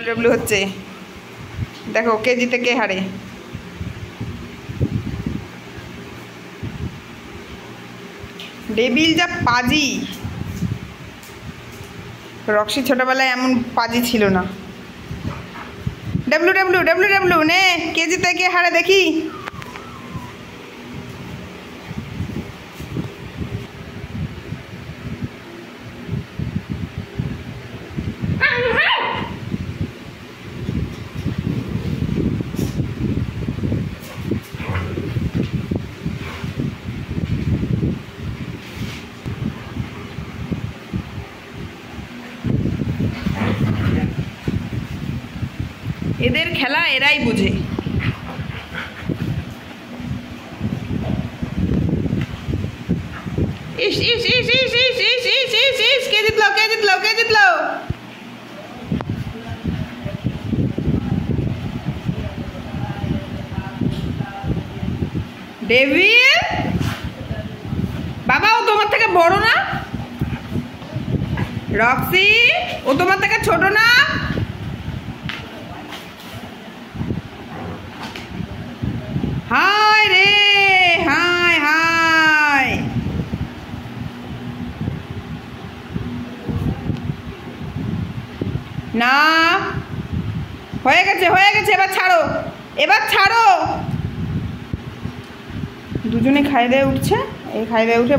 W হচ্ছে। দেখো কেজিতে কে হারে। ডেভিল যা পাজি, রক্সি ছোটবেলায় এমন পাজি ছিল না। ডাব্লিউ ডাব্লিউ ডাব্লিউ ডাব্লিউ নে, কেজিতে কে হারে দেখি। এদের খেলা এরাই বুঝে। ইস ইস ইস ইস ইস ইস ইস ইস ইস, কে জিতলো কে জিতলো কে জিতলো? ডেভিল বাবা, ও তোমার থেকে বড় না? রক্সি, ও তোমার থেকে ছোট না? হায় রে হায় হায়। না, হয়ে গেছে হয়ে গেছে, এবার ছাড়ো এবার ছাড়ো। দুজনে খাই দিয়ে উঠছে, এই খাই দিয়ে উঠে